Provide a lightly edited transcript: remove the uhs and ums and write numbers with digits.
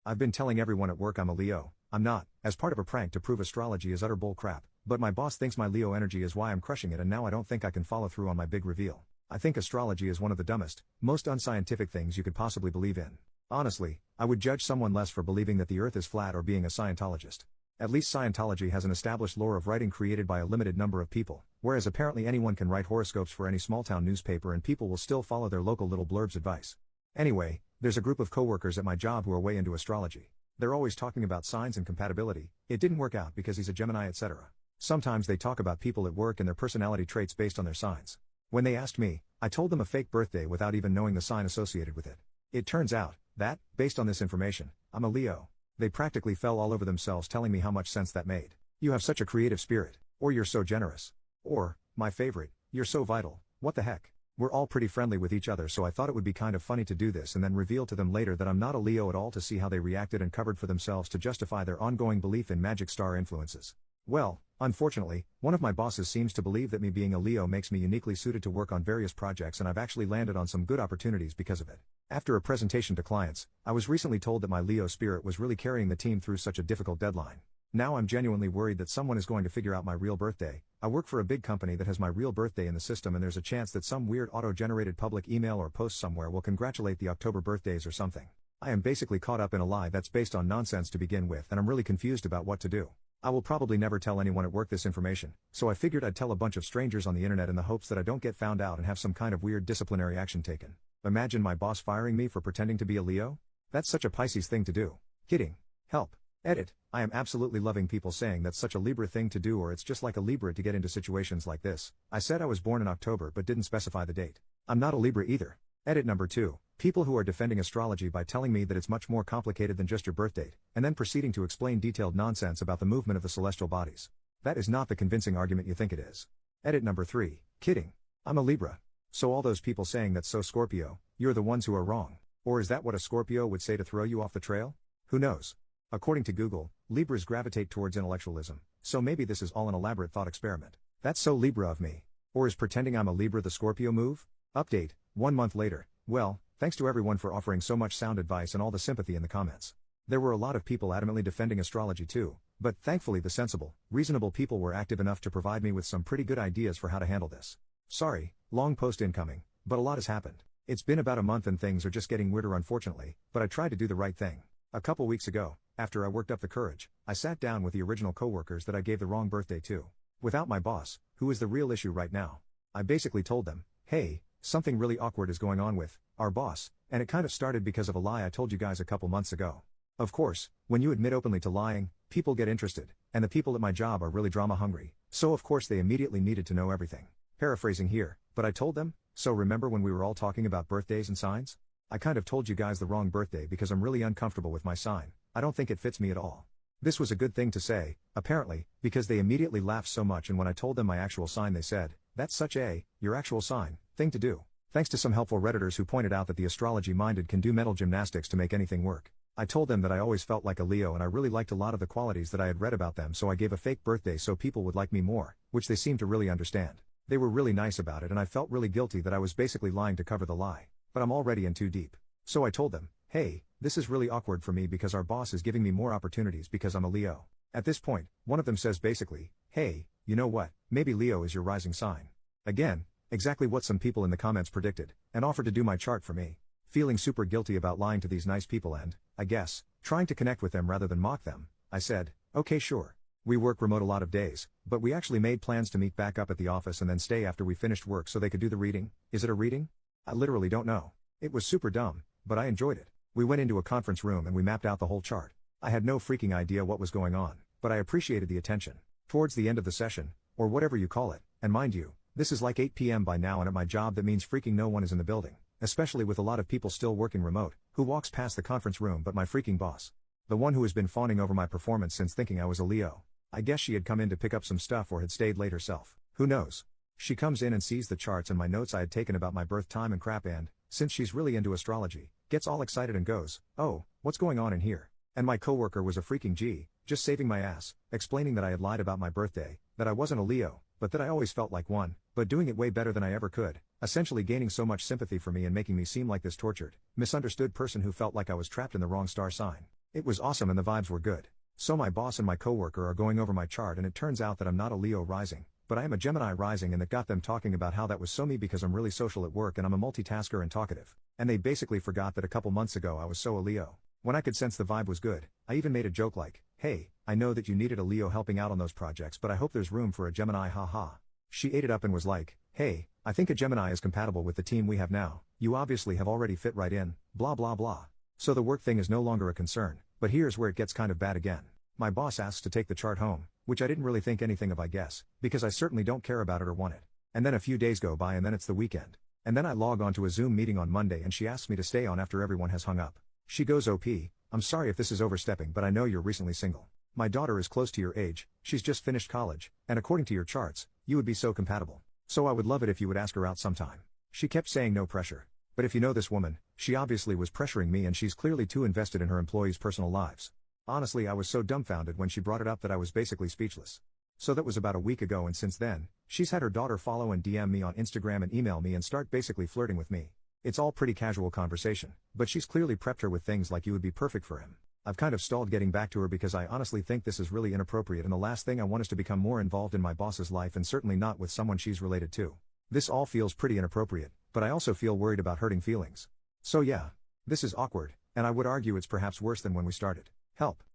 I've been telling everyone at work I'm a Leo. I'm not, as part of a prank to prove astrology is utter bull crap, but my boss thinks my Leo energy is why I'm crushing it, and now I don't think I can follow through on my big reveal. I think astrology is one of the dumbest, most unscientific things you could possibly believe in. Honestly, I would judge someone less for believing that the earth is flat or being a Scientologist. At least Scientology has an established lore of writing created by a limited number of people, whereas apparently anyone can write horoscopes for any small-town newspaper and people will still follow their local little blurb's advice. Anyway, there's a group of coworkers at my job who are way into astrology. They're always talking about signs and compatibility. It didn't work out because he's a Gemini, etc. Sometimes they talk about people at work and their personality traits based on their signs. When they asked me, I told them a fake birthday without even knowing the sign associated with it. It turns out that, based on this information, I'm a Leo. They practically fell all over themselves telling me how much sense that made. You have such a creative spirit. Or you're so generous. Or, my favorite, you're so vital. What the heck? We're all pretty friendly with each other, so I thought it would be kind of funny to do this and then reveal to them later that I'm not a Leo at all, to see how they reacted and covered for themselves to justify their ongoing belief in magic star influences. Well, unfortunately, one of my bosses seems to believe that me being a Leo makes me uniquely suited to work on various projects, and I've actually landed on some good opportunities because of it. After a presentation to clients, I was recently told that my Leo spirit was really carrying the team through such a difficult deadline. Now I'm genuinely worried that someone is going to figure out my real birthday. I work for a big company that has my real birthday in the system, and there's a chance that some weird auto-generated public email or post somewhere will congratulate the October birthdays or something. I am basically caught up in a lie that's based on nonsense to begin with, and I'm really confused about what to do. I will probably never tell anyone at work this information, so I figured I'd tell a bunch of strangers on the internet in the hopes that I don't get found out and have some kind of weird disciplinary action taken. Imagine my boss firing me for pretending to be a Leo? That's such a Pisces thing to do. Kidding. Help. Edit. I am absolutely loving people saying that's such a Libra thing to do, or it's just like a Libra to get into situations like this. I said I was born in October but didn't specify the date. I'm not a Libra either. Edit number 2. People who are defending astrology by telling me that it's much more complicated than just your birth date, and then proceeding to explain detailed nonsense about the movement of the celestial bodies. That is not the convincing argument you think it is. Edit number 3. Kidding. I'm a Libra. So all those people saying that's so Scorpio, you're the ones who are wrong. Or is that what a Scorpio would say to throw you off the trail? Who knows? According to Google, Libras gravitate towards intellectualism, so maybe this is all an elaborate thought experiment. That's so Libra of me. Or is pretending I'm a Libra the Scorpio move? Update, 1 month later. Well, thanks to everyone for offering so much sound advice and all the sympathy in the comments. There were a lot of people adamantly defending astrology too, but thankfully the sensible, reasonable people were active enough to provide me with some pretty good ideas for how to handle this. Sorry, long post incoming, but a lot has happened. It's been about a month and things are just getting weirder unfortunately, but I tried to do the right thing. A couple weeks ago, after I worked up the courage, I sat down with the original coworkers that I gave the wrong birthday to. Without my boss, who is the real issue right now. I basically told them, hey, something really awkward is going on with our boss, and it kind of started because of a lie I told you guys a couple months ago. Of course, when you admit openly to lying, people get interested, and the people at my job are really drama hungry, so of course they immediately needed to know everything. Paraphrasing here, but I told them, so remember when we were all talking about birthdays and signs? I kind of told you guys the wrong birthday because I'm really uncomfortable with my sign. I don't think it fits me at all. This was a good thing to say, apparently, because they immediately laughed so much, and when I told them my actual sign they said, that's such a, your actual sign, thing to do. Thanks to some helpful Redditors who pointed out that the astrology-minded can do mental gymnastics to make anything work. I told them that I always felt like a Leo and I really liked a lot of the qualities that I had read about them, so I gave a fake birthday so people would like me more, which they seemed to really understand. They were really nice about it and I felt really guilty that I was basically lying to cover the lie. But I'm already in too deep. So I told them, hey, this is really awkward for me because our boss is giving me more opportunities because I'm a Leo. At this point, one of them says basically, hey, you know what, maybe Leo is your rising sign. Again, exactly what some people in the comments predicted, and offered to do my chart for me. Feeling super guilty about lying to these nice people and, I guess, trying to connect with them rather than mock them, I said, okay sure. We work remote a lot of days, but we actually made plans to meet back up at the office and then stay after we finished work so they could do the reading. Is it a reading? I literally don't know. It was super dumb, but I enjoyed it. We went into a conference room and we mapped out the whole chart. I had no freaking idea what was going on, but I appreciated the attention. Towards the end of the session, or whatever you call it, and mind you, this is like 8 p.m. by now, and at my job that means freaking no one is in the building, especially with a lot of people still working remote, who walks past the conference room but my freaking boss. The one who has been fawning over my performance since thinking I was a Leo. I guess she had come in to pick up some stuff or had stayed late herself. Who knows? She comes in and sees the charts and my notes I had taken about my birth time and crap, and, since she's really into astrology, gets all excited and goes, oh, what's going on in here? And my coworker was a freaking G, just saving my ass, explaining that I had lied about my birthday, that I wasn't a Leo, but that I always felt like one, but doing it way better than I ever could, essentially gaining so much sympathy for me and making me seem like this tortured, misunderstood person who felt like I was trapped in the wrong star sign. It was awesome and the vibes were good. So my boss and my coworker are going over my chart and it turns out that I'm not a Leo rising, but I am a Gemini rising, and that got them talking about how that was so me because I'm really social at work and I'm a multitasker and talkative. And they basically forgot that a couple months ago I was so a Leo. When I could sense the vibe was good, I even made a joke like, "Hey, I know that you needed a Leo helping out on those projects, but I hope there's room for a Gemini, haha." She ate it up and was like, "Hey, I think a Gemini is compatible with the team we have now. You obviously have already fit right in, blah blah blah. So the work thing is no longer a concern, but here's where it gets kind of bad again. My boss asks to take the chart home, which I didn't really think anything of, I guess, because I certainly don't care about it or want it. And then a few days go by and then it's the weekend. And then I log on to a Zoom meeting on Monday and she asks me to stay on after everyone has hung up. She goes, "OP, I'm sorry if this is overstepping, but I know you're recently single. My daughter is close to your age, she's just finished college, and according to your charts, you would be so compatible. So I would love it if you would ask her out sometime." She kept saying no pressure. But if you know this woman, she obviously was pressuring me and she's clearly too invested in her employees' personal lives. Honestly, I was so dumbfounded when she brought it up that I was basically speechless. So that was about a week ago, and since then, she's had her daughter follow and DM me on Instagram and email me and start basically flirting with me. It's all pretty casual conversation, but she's clearly prepped her with things like, "You would be perfect for him." I've kind of stalled getting back to her because I honestly think this is really inappropriate, and the last thing I want is to become more involved in my boss's life, and certainly not with someone she's related to. This all feels pretty inappropriate, but I also feel worried about hurting feelings. So yeah, this is awkward, and I would argue it's perhaps worse than when we started. Help.